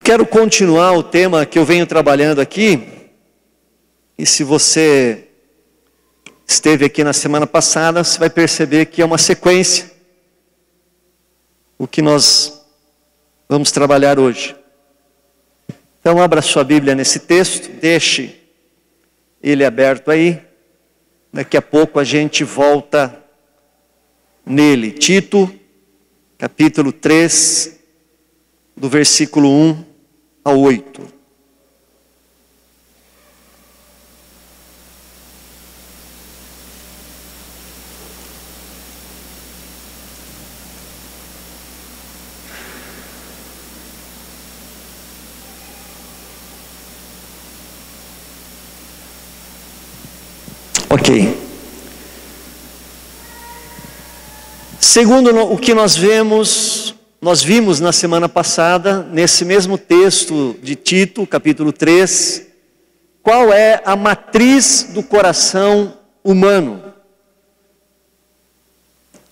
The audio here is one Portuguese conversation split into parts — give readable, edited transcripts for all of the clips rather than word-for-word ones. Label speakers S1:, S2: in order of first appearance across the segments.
S1: quero continuar o tema que eu venho trabalhando aqui. E se você esteve aqui na semana passada, você vai perceber que é uma sequência o que nós vamos trabalhar hoje. Então abra sua Bíblia nesse texto, deixe ele aberto aí. Daqui a pouco a gente volta nele. Tito, capítulo 3, do versículo 1 ao 8. Ok. Segundo o que nós vimos na semana passada, nesse mesmo texto de Tito, capítulo 3, qual é a matriz do coração humano?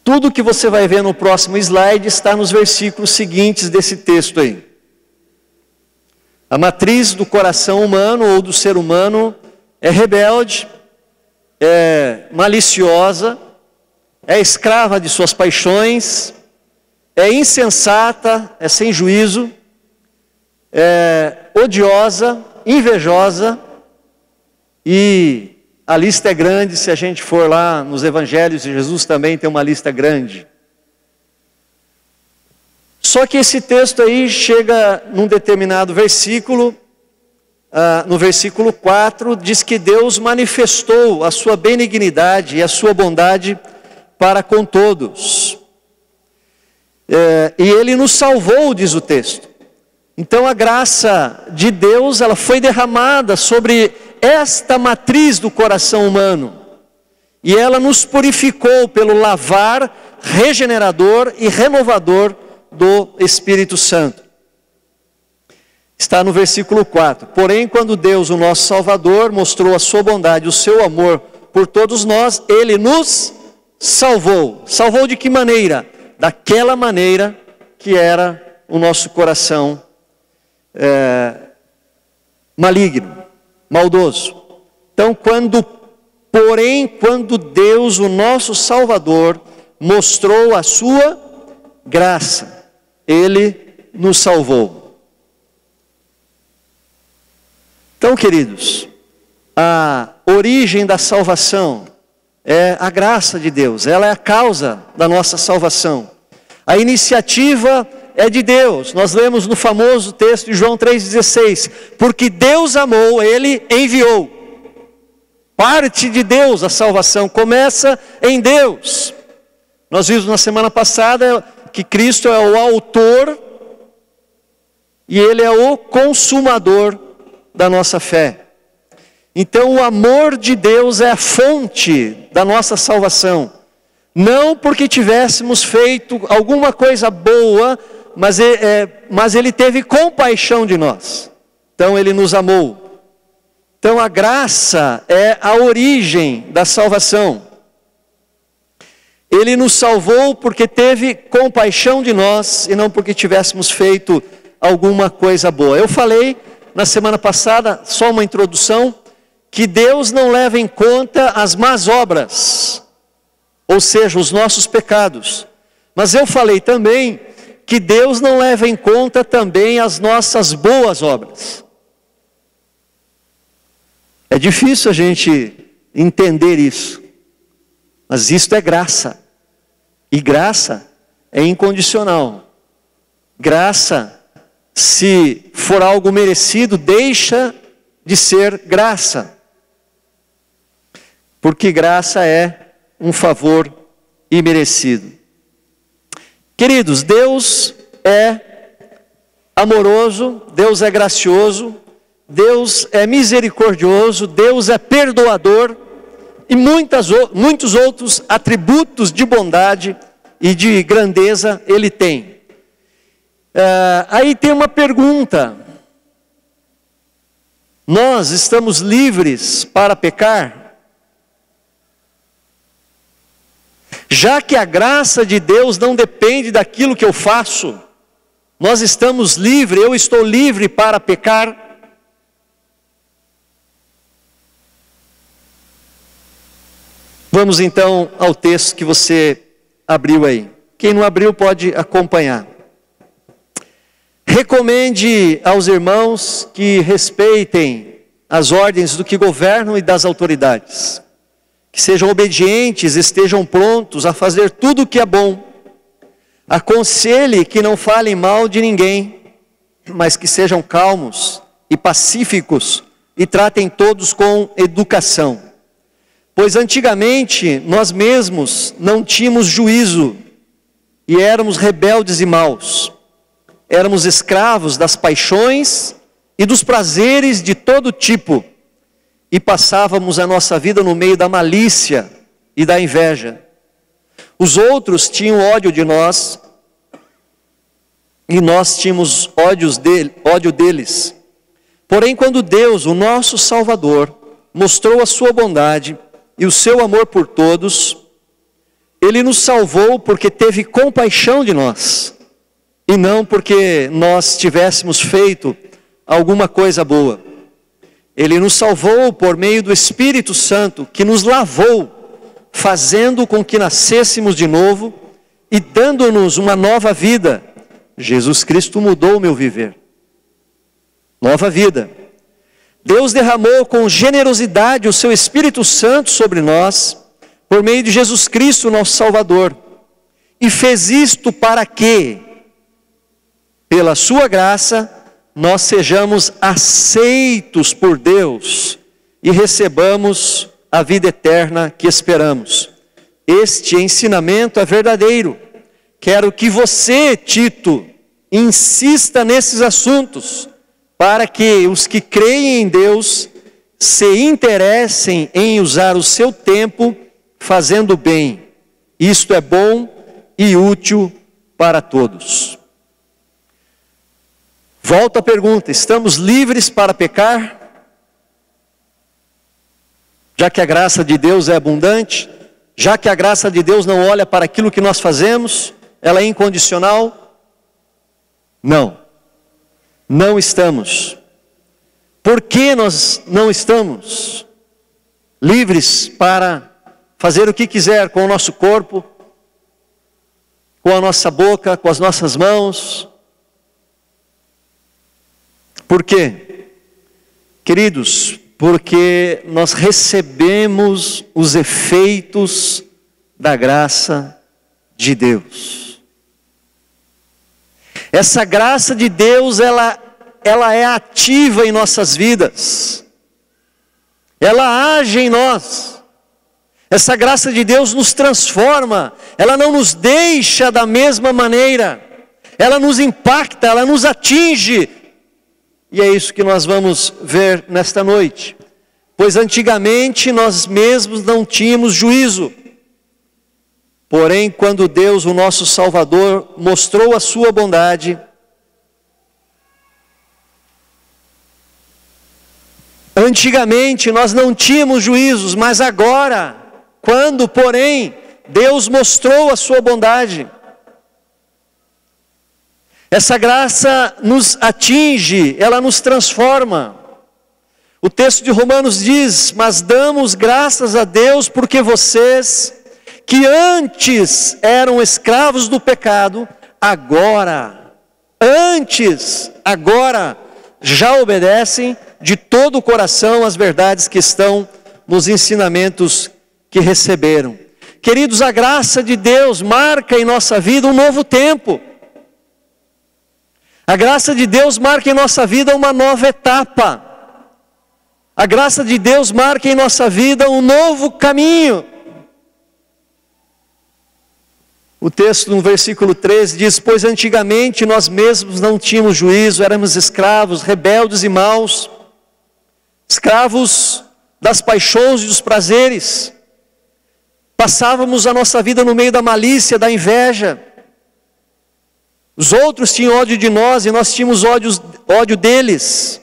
S1: Tudo que você vai ver no próximo slide está nos versículos seguintes desse texto aí. A matriz do coração humano ou do ser humano é rebelde, é maliciosa, é escrava de suas paixões, é insensata, é sem juízo, é odiosa, invejosa, e a lista é grande. Se a gente for lá nos evangelhos, Jesus também tem uma lista grande. Só que esse texto aí chega num determinado versículo, no versículo 4, diz que Deus manifestou a sua benignidade e a sua bondade para com todos. E Ele nos salvou, diz o texto. Então a graça de Deus, ela foi derramada sobre esta matriz do coração humano. E ela nos purificou pelo lavar regenerador e renovador do Espírito Santo. Está no versículo 4. Porém, quando Deus, o nosso Salvador, mostrou a sua bondade, o seu amor por todos nós, Ele nos salvou. Salvou de que maneira? Daquela maneira que era o nosso coração maligno, maldoso. Então, quando Deus, o nosso Salvador, mostrou a sua graça, Ele nos salvou. Então, queridos, a origem da salvação é a graça de Deus, ela é a causa da nossa salvação. A iniciativa é de Deus. Nós lemos no famoso texto de João 3,16, porque Deus amou, Ele enviou. Parte de Deus a salvação, começa em Deus. Nós vimos na semana passada que Cristo é o autor e Ele é o consumador da nossa fé. Então o amor de Deus é a fonte da nossa salvação. Não porque tivéssemos feito alguma coisa boa, mas Ele teve compaixão de nós. Então Ele nos amou. Então a graça é a origem da salvação. Ele nos salvou porque teve compaixão de nós e não porque tivéssemos feito alguma coisa boa. Eu falei na semana passada, só uma introdução, que Deus não leva em conta as más obras, ou seja, os nossos pecados. Mas eu falei também que Deus não leva em conta também as nossas boas obras. É difícil a gente entender isso, mas isto é graça. E graça é incondicional. Graça, se for algo merecido, deixa de ser graça. Porque graça é um favor imerecido. Queridos, Deus é amoroso, Deus é gracioso, Deus é misericordioso, Deus é perdoador e muitos outros atributos de bondade e de grandeza Ele tem. Aí tem uma pergunta: nós estamos livres para pecar? Já que a graça de Deus não depende daquilo que eu faço, Nós estamos livres, eu estou livre para pecar? Vamos então ao texto que você abriu aí. Quem não abriu pode acompanhar. Recomende aos irmãos que respeitem as ordens do que governam e das autoridades. Que sejam obedientes, estejam prontos a fazer tudo o que é bom. Aconselhe que não falem mal de ninguém, mas que sejam calmos e pacíficos e tratem todos com educação. Pois antigamente nós mesmos não tínhamos juízo e éramos rebeldes e maus. Éramos escravos das paixões e dos prazeres de todo tipo e passávamos a nossa vida no meio da malícia e da inveja. Os outros tinham ódio de nós e nós tínhamos ódio deles. Porém, quando Deus, o nosso Salvador, mostrou a sua bondade e o seu amor por todos, Ele nos salvou porque teve compaixão de nós, e não porque nós tivéssemos feito alguma coisa boa. Ele nos salvou por meio do Espírito Santo, que nos lavou, fazendo com que nascêssemos de novo e dando-nos uma nova vida. Jesus Cristo mudou o meu viver. Nova vida. Deus derramou com generosidade o seu Espírito Santo sobre nós, por meio de Jesus Cristo, nosso Salvador. E fez isto para que, pela sua graça, nós sejamos aceitos por Deus e recebamos a vida eterna que esperamos. Este ensinamento é verdadeiro. Quero que você, Tito, insista nesses assuntos, para que os que creem em Deus se interessem em usar o seu tempo fazendo bem. Isto é bom e útil para todos. Volto à pergunta: estamos livres para pecar? Já que a graça de Deus é abundante, já que a graça de Deus não olha para aquilo que nós fazemos, ela é incondicional? Não. Não estamos. Por que nós não estamos livres para fazer o que quiser com o nosso corpo, com a nossa boca, com as nossas mãos? Por quê? Queridos, porque nós recebemos os efeitos da graça de Deus. Essa graça de Deus, ela é ativa em nossas vidas. Ela age em nós. Essa graça de Deus nos transforma. Ela não nos deixa da mesma maneira. Ela nos impacta, ela nos atinge. E é isso que nós vamos ver nesta noite. Pois antigamente nós mesmos não tínhamos juízo. Porém, quando Deus, o nosso Salvador, mostrou a sua bondade, antigamente nós não tínhamos juízos, mas agora, quando, porém, Deus mostrou a sua bondade, essa graça nos atinge, ela nos transforma. O texto de Romanos diz: mas damos graças a Deus porque vocês, que antes eram escravos do pecado, agora já obedecem de todo o coração às verdades que estão nos ensinamentos que receberam. Queridos, a graça de Deus marca em nossa vida um novo tempo. A graça de Deus marca em nossa vida uma nova etapa. A graça de Deus marca em nossa vida um novo caminho. O texto no versículo 13 diz: pois antigamente nós mesmos não tínhamos juízo, éramos escravos, rebeldes e maus, escravos das paixões e dos prazeres, passávamos a nossa vida no meio da malícia, da inveja. Os outros tinham ódio de nós e nós tínhamos ódio deles.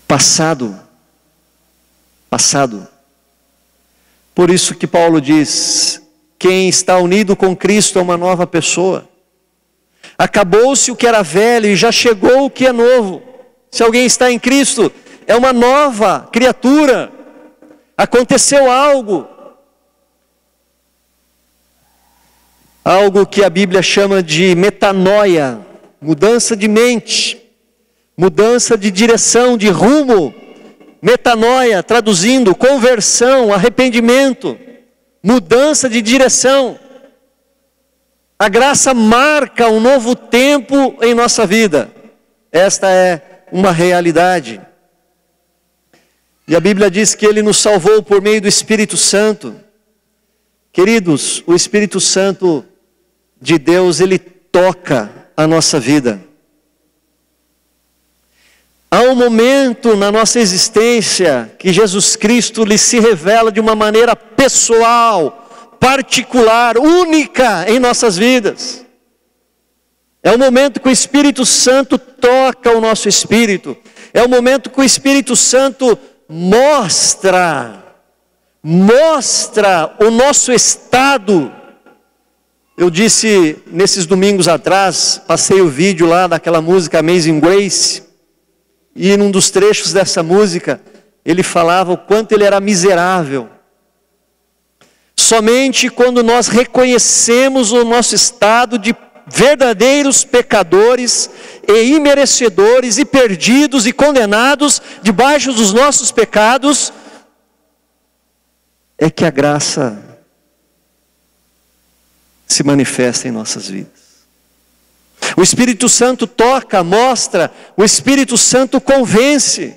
S1: Passado. Por isso que Paulo diz: quem está unido com Cristo é uma nova pessoa. Acabou-se o que era velho e já chegou o que é novo. Se alguém está em Cristo, é uma nova criatura. Aconteceu algo que a Bíblia chama de metanoia, mudança de mente, mudança de direção, de rumo. Metanoia, traduzindo, conversão, arrependimento, mudança de direção. A graça marca um novo tempo em nossa vida. Esta é uma realidade. E a Bíblia diz que Ele nos salvou por meio do Espírito Santo. Queridos, o Espírito Santo de Deus, Ele toca a nossa vida. Há um momento na nossa existência que Jesus Cristo lhe se revela de uma maneira pessoal, particular, única em nossas vidas. É o momento que o Espírito Santo toca o nosso espírito. É o momento que o Espírito Santo mostra o nosso estado. Eu disse nesses domingos atrás, passei o vídeo lá daquela música Amazing Grace, e num dos trechos dessa música, ele falava o quanto ele era miserável. Somente quando nós reconhecemos o nosso estado de verdadeiros pecadores e imerecedores e perdidos e condenados debaixo dos nossos pecados, é que a graça se manifesta em nossas vidas. O Espírito Santo toca, mostra, o Espírito Santo convence.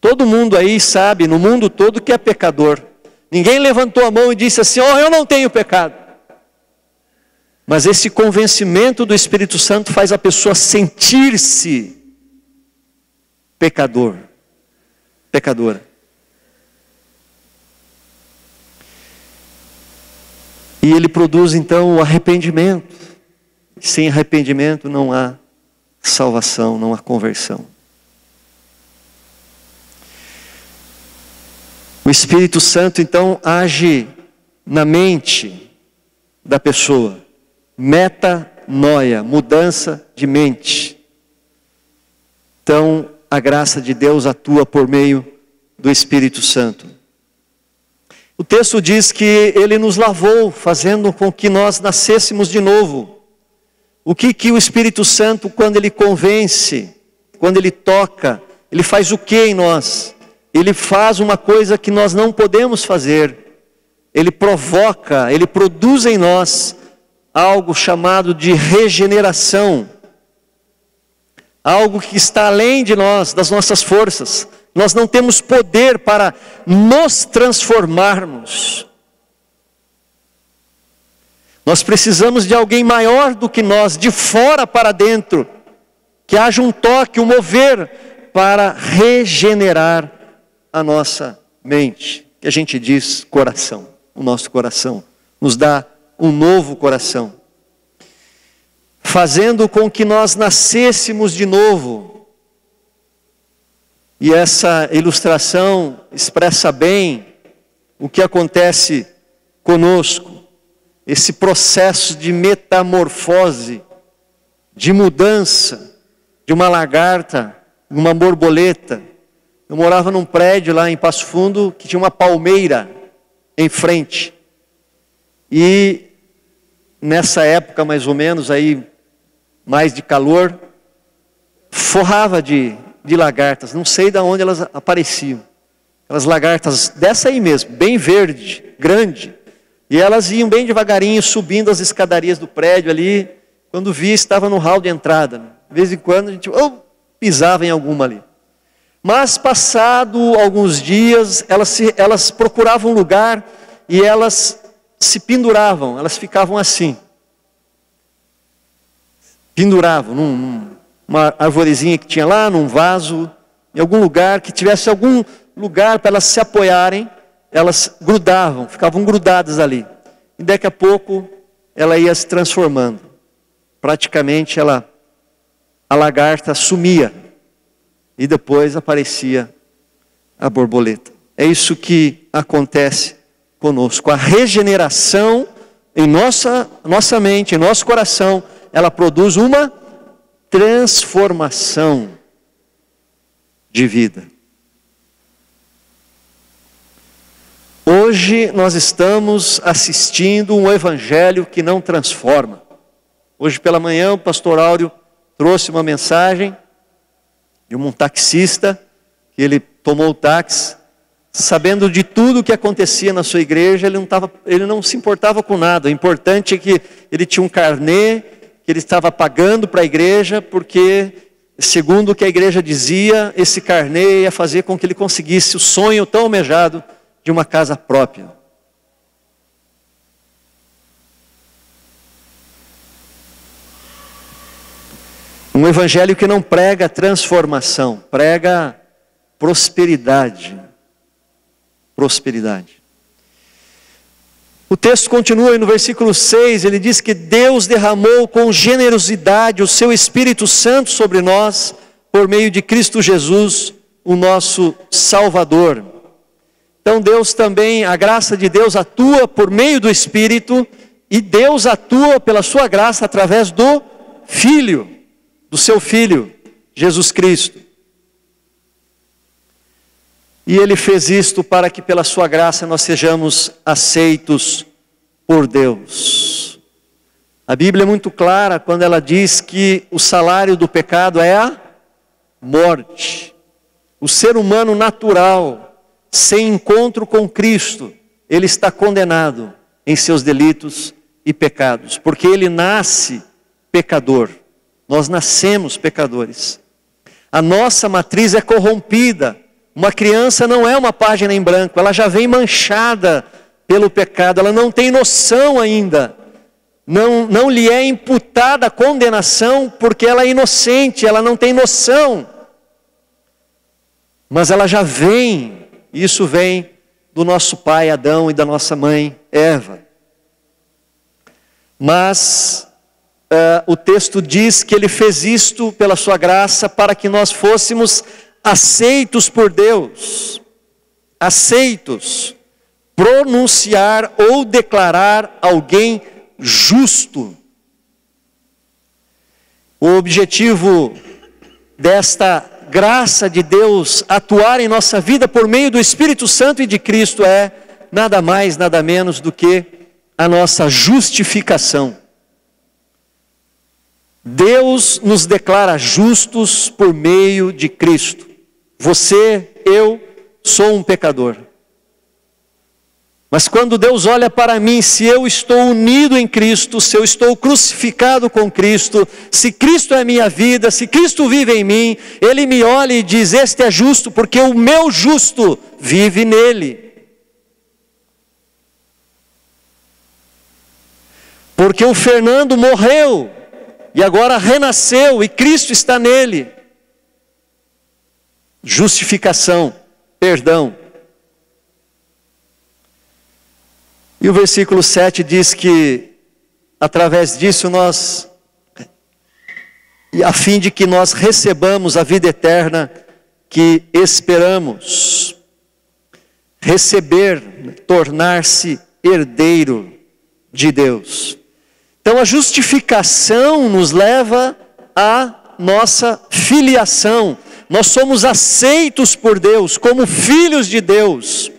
S1: Todo mundo aí sabe, no mundo todo, que é pecador. Ninguém levantou a mão e disse assim: eu não tenho pecado. Mas esse convencimento do Espírito Santo faz a pessoa sentir-se pecador, pecadora. E ele produz então o arrependimento. Sem arrependimento não há salvação, não há conversão. O Espírito Santo então age na mente da pessoa. Metanoia, mudança de mente. Então a graça de Deus atua por meio do Espírito Santo. O texto diz que Ele nos lavou, fazendo com que nós nascêssemos de novo. O que o Espírito Santo, quando Ele convence, quando Ele toca, Ele faz o que em nós? Ele faz uma coisa que nós não podemos fazer. Ele provoca, Ele produz em nós algo chamado de regeneração. Algo que está além de nós, das nossas forças. Nós não temos poder para nos transformarmos. Nós precisamos de alguém maior do que nós, de fora para dentro, que haja um toque, um mover para regenerar a nossa mente, que a gente diz coração, o nosso coração, nos dá um novo coração, fazendo com que nós nascêssemos de novo. E essa ilustração expressa bem o que acontece conosco. Esse processo de metamorfose, de mudança, de uma lagarta, uma borboleta. Eu morava num prédio lá em Passo Fundo que tinha uma palmeira em frente. E nessa época mais ou menos, aí mais de calor, forrava de lagartas. Não sei de onde elas apareciam. Aquelas lagartas dessa aí mesmo, bem verde, grande. E elas iam bem devagarinho, subindo as escadarias do prédio ali. Quando via, estava no hall de entrada. De vez em quando a gente pisava em alguma ali. Mas passado alguns dias, elas procuravam um lugar e elas se penduravam. Elas ficavam assim. Penduravam numa arvorezinha que tinha lá, num vaso, em algum lugar, que tivesse algum lugar para elas se apoiarem. Elas grudavam, ficavam grudadas ali. E daqui a pouco ela ia se transformando. Praticamente a lagarta sumia. E depois aparecia a borboleta. É isso que acontece conosco. A regeneração em nossa mente, em nosso coração, ela produz uma transformação de vida. Hoje nós estamos assistindo um evangelho que não transforma. Hoje pela manhã o pastor Áureo trouxe uma mensagem de um taxista, que ele tomou o táxi, sabendo de tudo o que acontecia na sua igreja, ele não se importava com nada. O importante é que ele tinha um carnê, que ele estava pagando para a igreja, porque, segundo o que a igreja dizia, esse carnê ia fazer com que ele conseguisse o sonho tão almejado de uma casa própria. Um evangelho que não prega transformação, prega prosperidade. Prosperidade. O texto continua e no versículo 6, ele diz que Deus derramou com generosidade o seu Espírito Santo sobre nós, por meio de Cristo Jesus, o nosso Salvador. Então Deus também, a graça de Deus atua por meio do Espírito, e Deus atua pela sua graça através do Filho, do seu Filho, Jesus Cristo. E Ele fez isto para que pela sua graça nós sejamos aceitos por Deus. A Bíblia é muito clara quando ela diz que o salário do pecado é a morte. O ser humano natural, sem encontro com Cristo, ele está condenado em seus delitos e pecados, porque ele nasce pecador. Nós nascemos pecadores. A nossa matriz é corrompida. Uma criança não é uma página em branco, ela já vem manchada pelo pecado, ela não tem noção ainda. Não lhe é imputada a condenação porque ela é inocente, ela não tem noção. Mas ela já vem, isso vem do nosso pai Adão e da nossa mãe Eva. Mas o texto diz que ele fez isto pela sua graça para que nós fôssemos aceitos por Deus. Aceitos. Pronunciar ou declarar alguém justo. O objetivo desta graça de Deus atuar em nossa vida por meio do Espírito Santo e de Cristo é nada mais, nada menos do que a nossa justificação. Deus nos declara justos por meio de Cristo. Você, eu, sou um pecador. Mas quando Deus olha para mim, se eu estou unido em Cristo, se eu estou crucificado com Cristo, se Cristo é minha vida, se Cristo vive em mim, Ele me olha e diz, este é justo, porque o meu justo vive nele. Porque o Fernando morreu, e agora renasceu, e Cristo está nele. Justificação, perdão. E o versículo 7 diz que, através disso a fim de que nós recebamos a vida eterna que esperamos. Receber, tornar-se herdeiro de Deus. Então a justificação nos leva à nossa filiação. Nós somos aceitos por Deus como filhos de Deus.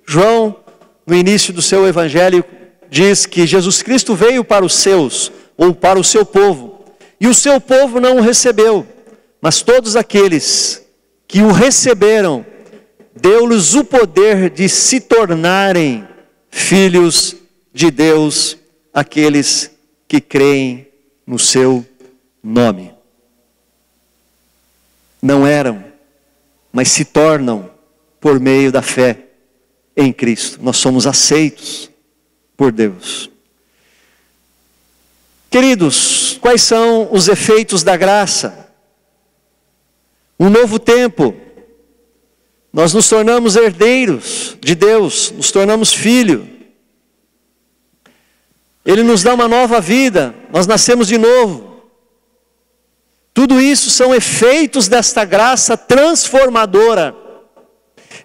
S1: João, no início do seu evangelho, diz que Jesus Cristo veio para os seus, ou para o seu povo, e o seu povo não o recebeu, mas todos aqueles que o receberam, deu-lhes o poder de se tornarem filhos de Deus, aqueles que creem no seu nome. Não eram, mas se tornam por meio da fé em Cristo. Nós somos aceitos por Deus. Queridos, quais são os efeitos da graça? Um novo tempo. Nós nos tornamos herdeiros de Deus, nos tornamos filhos. Ele nos dá uma nova vida, nós nascemos de novo. Tudo isso são efeitos desta graça transformadora.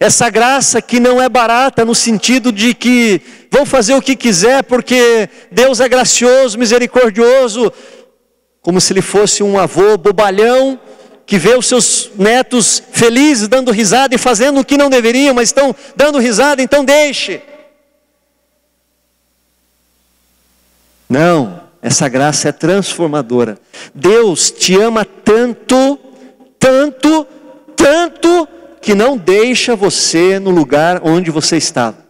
S1: Essa graça que não é barata no sentido de que vão fazer o que quiser porque Deus é gracioso, misericordioso, como se ele fosse um avô bobalhão que vê os seus netos felizes, dando risada e fazendo o que não deveriam, mas estão dando risada, então deixe. Não, essa graça é transformadora. Deus te ama tanto, tanto, tanto, que não deixa você no lugar onde você estava.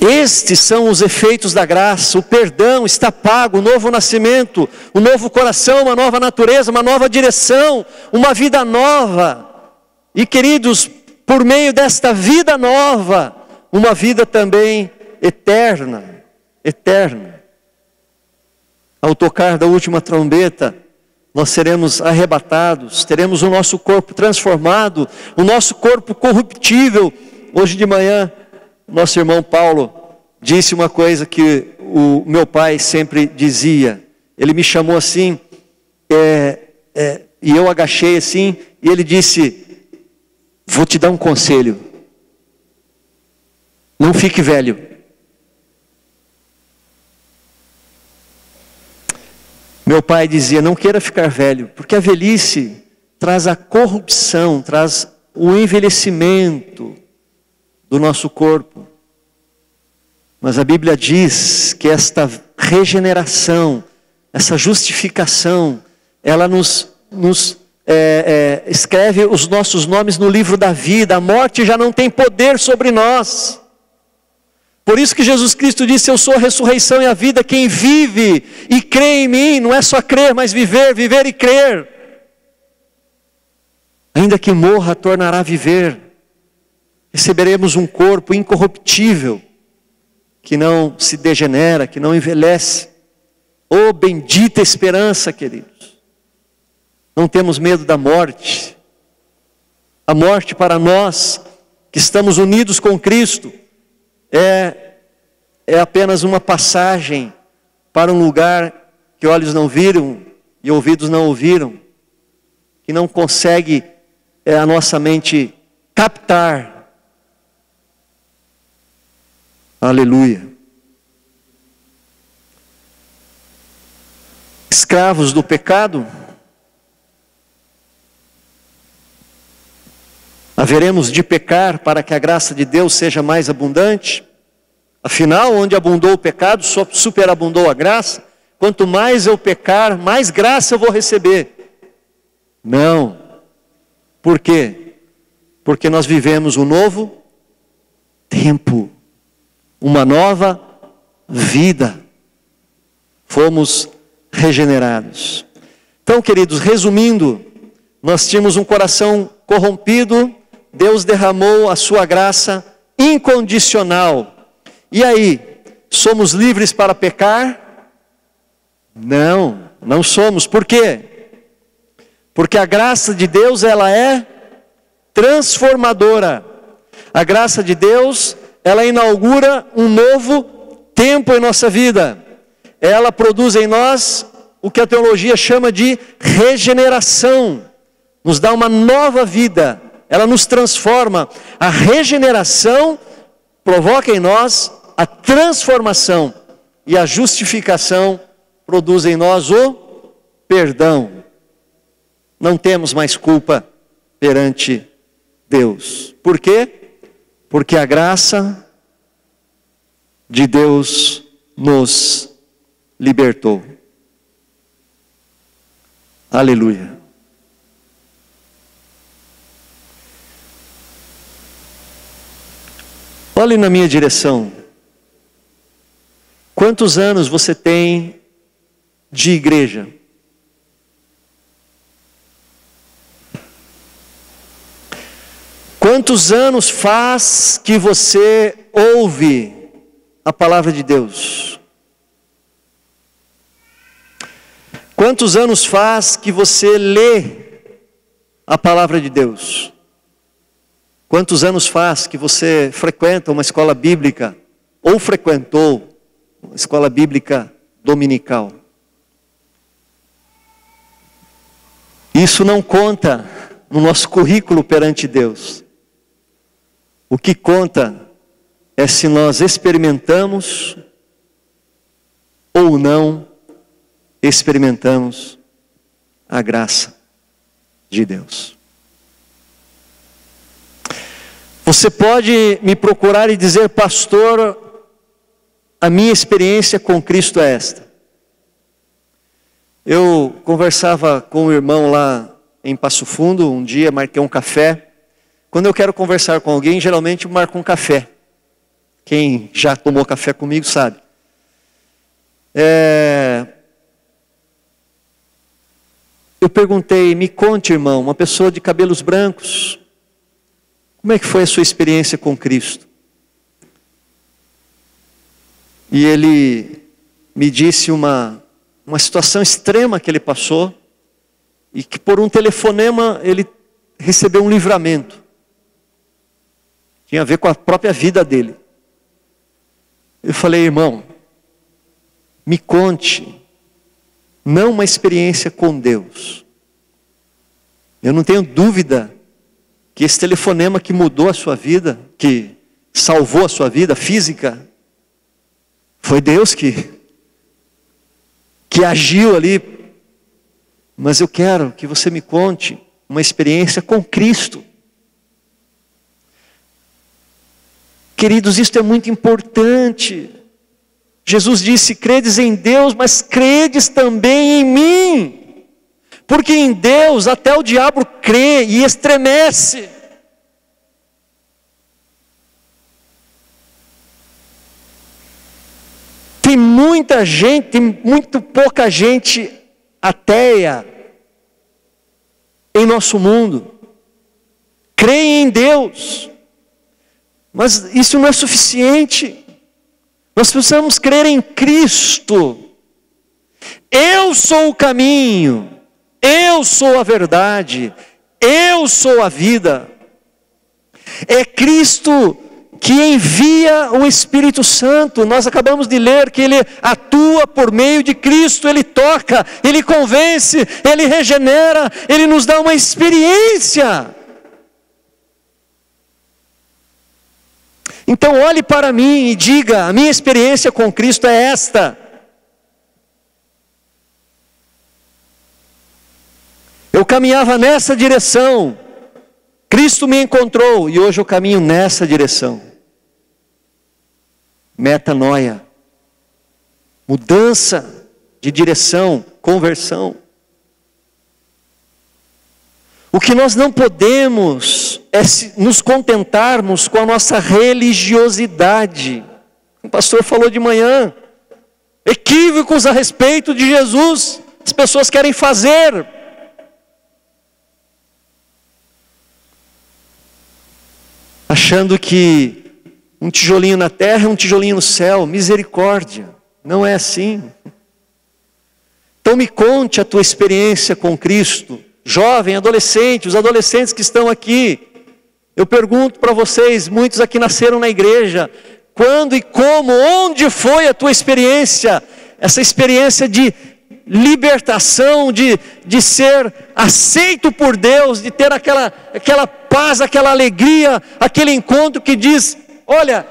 S1: Estes são os efeitos da graça: o perdão está pago, o novo nascimento, o novo coração, uma nova natureza, uma nova direção, uma vida nova. E queridos, por meio desta vida nova, uma vida também eterna, eterna. Ao tocar da última trombeta, nós seremos arrebatados, teremos o nosso corpo transformado, o nosso corpo corruptível. Hoje de manhã, nosso irmão Paulo disse uma coisa que o meu pai sempre dizia. Ele me chamou assim, e eu agachei assim, e ele disse: vou te dar um conselho, não fique velho. Meu pai dizia: não queira ficar velho, porque a velhice traz a corrupção, traz o envelhecimento do nosso corpo. Mas a Bíblia diz que esta regeneração, essa justificação, ela nos escreve os nossos nomes no livro da vida. A morte já não tem poder sobre nós. Por isso que Jesus Cristo disse: eu sou a ressurreição e a vida. Quem vive e crê em mim, não é só crer, mas viver, viver e crer. Ainda que morra, tornará a viver. Receberemos um corpo incorruptível, que não se degenera, que não envelhece. Oh, bendita esperança, queridos. Não temos medo da morte. A morte para nós, que estamos unidos com Cristo, é apenas uma passagem para um lugar que olhos não viram e ouvidos não ouviram, que não consegue a nossa mente captar. Aleluia. Escravos do pecado, haveremos de pecar para que a graça de Deus seja mais abundante? Afinal, onde abundou o pecado, superabundou a graça. Quanto mais eu pecar, mais graça eu vou receber. Não. Por quê? Porque nós vivemos um novo tempo, uma nova vida. Fomos regenerados. Então, queridos, resumindo, nós tínhamos um coração corrompido, Deus derramou a sua graça incondicional. E aí, somos livres para pecar? Não, não somos. Por quê? Porque a graça de Deus, ela é transformadora. A graça de Deus, ela inaugura um novo tempo em nossa vida. Ela produz em nós o que a teologia chama de regeneração. Nos dá uma nova vida. Ela nos transforma. A regeneração provoca em nós a transformação. E a justificação produz em nós o perdão. Não temos mais culpa perante Deus. Por quê? Porque a graça de Deus nos libertou. Aleluia. Olhe na minha direção. Quantos anos você tem de igreja? Quantos anos faz que você ouve a palavra de Deus? Quantos anos faz que você lê a palavra de Deus? Quantos anos faz que você frequenta uma escola bíblica ou frequentou uma escola bíblica dominical? Isso não conta no nosso currículo perante Deus. O que conta é se nós experimentamos ou não experimentamos a graça de Deus. Você pode me procurar e dizer: pastor, a minha experiência com Cristo é esta. Eu conversava com um irmão lá em Passo Fundo, um dia marquei um café. Quando eu quero conversar com alguém, geralmente eu marco um café. Quem já tomou café comigo sabe. Eu perguntei: me conte, irmão, uma pessoa de cabelos brancos, como é que foi a sua experiência com Cristo? E ele me disse uma situação extrema que ele passou, e que por um telefonema ele recebeu um livramento. Tinha a ver com a própria vida dele. Eu falei: irmão, me conte, não uma experiência com Deus. Eu não tenho dúvida que esse telefonema que mudou a sua vida, que salvou a sua vida física, foi Deus que agiu ali. Mas eu quero que você me conte uma experiência com Cristo. Queridos, isso é muito importante. Jesus disse: credes em Deus, mas credes também em mim. Porque em Deus até o diabo crê e estremece. Tem muita gente, tem muito pouca gente ateia em nosso mundo. Creem em Deus, mas isso não é suficiente. Nós precisamos crer em Cristo. Eu sou o caminho, eu sou a verdade, eu sou a vida. É Cristo que envia o Espírito Santo. Nós acabamos de ler que Ele atua por meio de Cristo. Ele toca, Ele convence, Ele regenera, Ele nos dá uma experiência. Então olhe para mim e diga: a minha experiência com Cristo é esta. Eu caminhava nessa direção, Cristo me encontrou e hoje eu caminho nessa direção. Metanoia, mudança de direção, conversão. O que nós não podemos é nos contentarmos com a nossa religiosidade. O pastor falou de manhã, equívocos a respeito de Jesus. As pessoas querem fazer, achando que um tijolinho na terra é um tijolinho no céu. Misericórdia, não é assim. Então me conte a tua experiência com Cristo. Jovem, adolescente, os adolescentes que estão aqui. Eu pergunto para vocês, muitos aqui nasceram na igreja. Quando e como, onde foi a tua experiência? Essa experiência de libertação, de ser aceito por Deus, de ter aquela paz, aquela alegria, aquele encontro que diz: olha,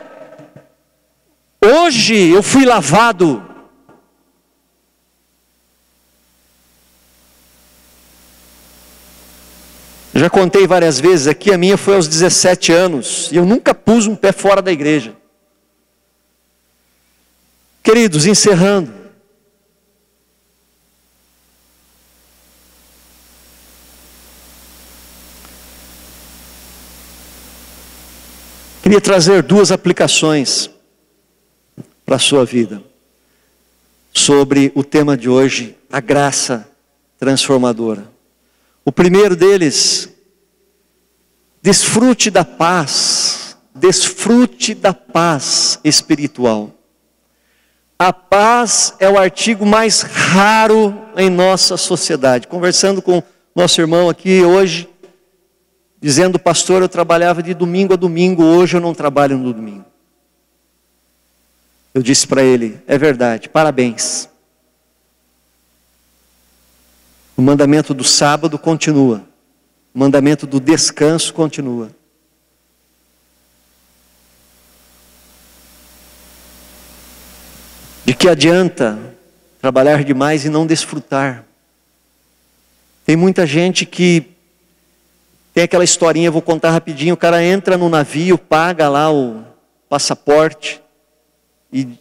S1: hoje eu fui lavado. Já contei várias vezes aqui, a minha foi aos 17 anos, e eu nunca pus um pé fora da igreja. Queridos, encerrando, queria trazer duas aplicações para a sua vida, sobre o tema de hoje, a graça transformadora. O primeiro deles: desfrute da paz espiritual. A paz é o artigo mais raro em nossa sociedade. Conversando com nosso irmão aqui hoje, dizendo: pastor, eu trabalhava de domingo a domingo, hoje eu não trabalho no domingo. Eu disse para ele: é verdade, parabéns. O mandamento do sábado continua. O mandamento do descanso continua. De que adianta trabalhar demais e não desfrutar? Tem muita gente que tem aquela historinha, vou contar rapidinho, o cara entra no navio, paga lá o passaporte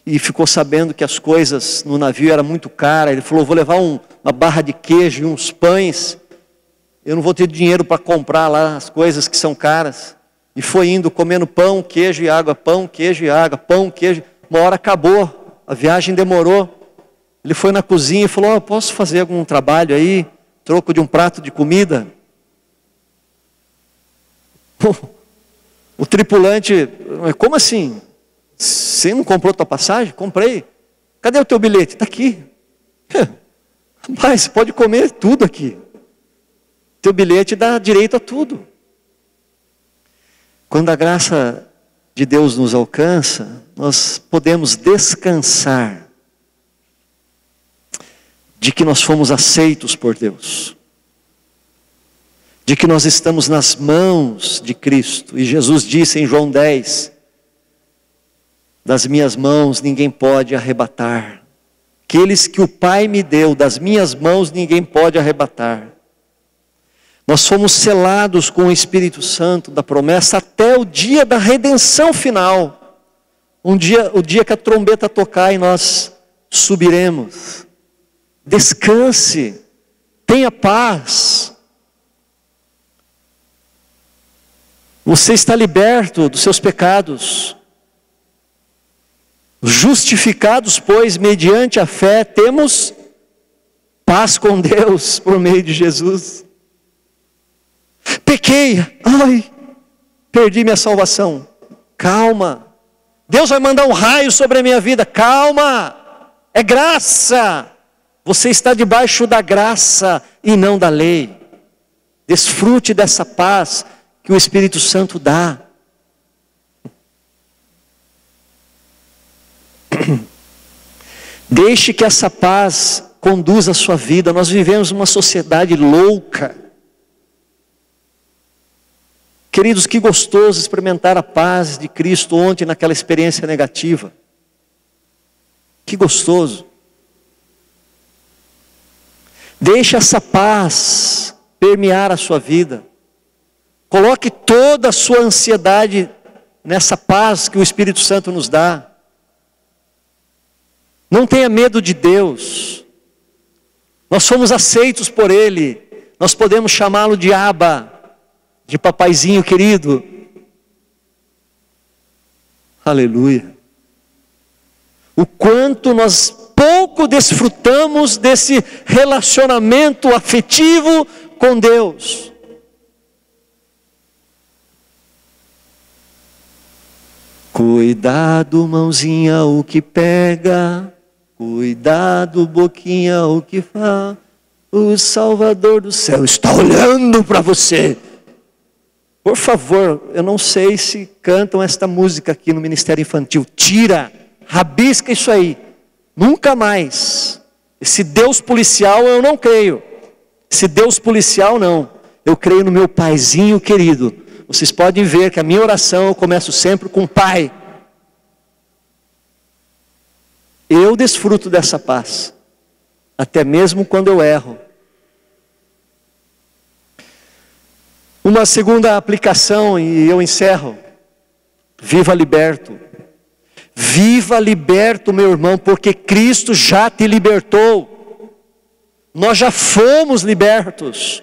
S1: e ficou sabendo que as coisas no navio eram muito caras. Ele falou, vou levar uma barra de queijo e uns pães, eu não vou ter dinheiro para comprar lá as coisas que são caras. E foi indo, comendo pão, queijo e água, pão, queijo e água, pão, queijo. Uma hora acabou, a viagem demorou. Ele foi na cozinha e falou, posso fazer algum trabalho aí, troco de um prato de comida? O tripulante, como assim? Você não comprou tua passagem? Comprei. Cadê o teu bilhete? Está aqui. Rapaz, você pode comer tudo aqui. Teu bilhete dá direito a tudo. Quando a graça de Deus nos alcança, nós podemos descansar de que nós fomos aceitos por Deus, de que nós estamos nas mãos de Cristo. E Jesus disse em João 10, das minhas mãos ninguém pode arrebatar. Aqueles que o Pai me deu, das minhas mãos ninguém pode arrebatar. Nós fomos selados com o Espírito Santo da promessa até o dia da redenção final. O dia que a trombeta tocar e nós subiremos. Descanse, tenha paz. Você está liberto dos seus pecados. Justificados, pois, mediante a fé, temos paz com Deus por meio de Jesus. Pequei, perdi minha salvação. Calma, Deus vai mandar um raio sobre a minha vida. Calma, é graça. Você está debaixo da graça e não da lei. Desfrute dessa paz que o Espírito Santo dá. Deixe que essa paz conduza a sua vida. Nós vivemos uma sociedade louca. Queridos, que gostoso experimentar a paz de Cristo ontem naquela experiência negativa. Que gostoso. Deixe essa paz permear a sua vida. Coloque toda a sua ansiedade nessa paz que o Espírito Santo nos dá. Não tenha medo de Deus. Nós fomos aceitos por Ele. Nós podemos chamá-lo de Abba, de papaizinho querido. Aleluia. O quanto nós pouco desfrutamos desse relacionamento afetivo com Deus. Cuidado, mãozinha, o que pega. Cuidado, boquinha, o que faz. O Salvador do céu está olhando para você. Por favor, eu não sei se cantam esta música aqui no Ministério Infantil. Tira, rabisca isso aí. Nunca mais. Esse Deus policial eu não creio. Esse Deus policial não. Eu creio no meu paizinho querido. Vocês podem ver que a minha oração eu começo sempre com Pai. Eu desfruto dessa paz, até mesmo quando eu erro. Uma segunda aplicação, e eu encerro. Viva liberto. Viva liberto, meu irmão, porque Cristo já te libertou. Nós já fomos libertos.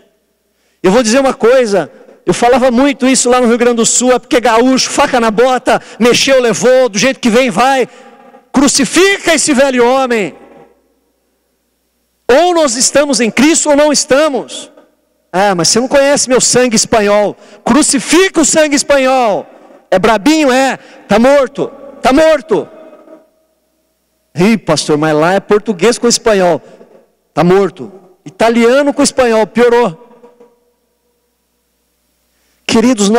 S1: Eu vou dizer uma coisa, eu falava muito isso lá no Rio Grande do Sul, é porque gaúcho, faca na bota, mexeu, levou, do jeito que vem, vai. Crucifica esse velho homem. Ou nós estamos em Cristo ou não estamos. Mas você não conhece meu sangue espanhol. Crucifica o sangue espanhol. É brabinho, está morto. Está morto. Ih, pastor, mas lá é português com espanhol. Está morto. Italiano com espanhol, piorou. Queridos,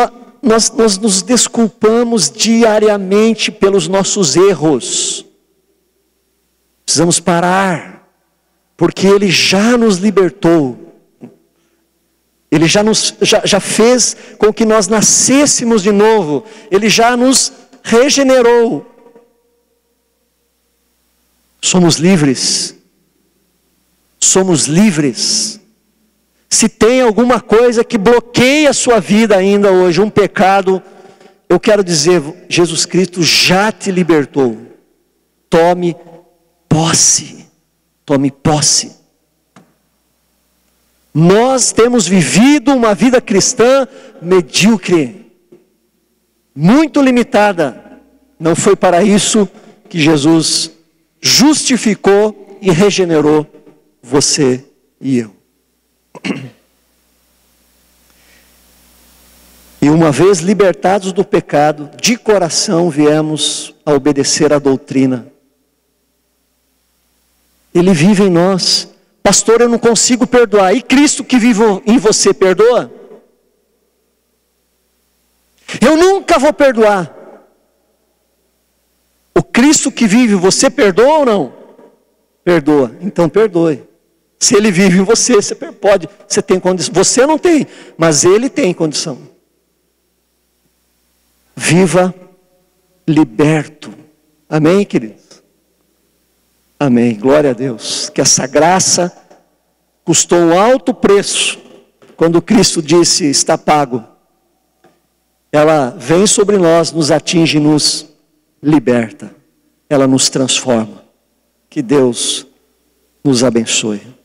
S1: nós nos desculpamos diariamente pelos nossos erros. Precisamos parar, porque Ele já nos libertou. Ele já fez com que nós nascêssemos de novo. Ele já nos regenerou. Somos livres. Somos livres. Se tem alguma coisa que bloqueia a sua vida ainda hoje, um pecado, eu quero dizer, Jesus Cristo já te libertou. Tome posse. Tome posse. Nós temos vivido uma vida cristã medíocre, muito limitada. Não foi para isso que Jesus justificou e regenerou você e eu. E uma vez libertados do pecado, de coração viemos a obedecer à doutrina. Ele vive em nós. Pastor, eu não consigo perdoar. E Cristo que vive em você perdoa? Eu nunca vou perdoar. O Cristo que vive em você perdoa ou não? Perdoa. Então perdoe. Se Ele vive em você, você pode, você tem condição. Você não tem, mas Ele tem condição. Viva liberto. Amém, queridos? Amém, glória a Deus. Que essa graça custou um alto preço. Quando Cristo disse, está pago. Ela vem sobre nós, nos atinge e nos liberta. Ela nos transforma. Que Deus nos abençoe.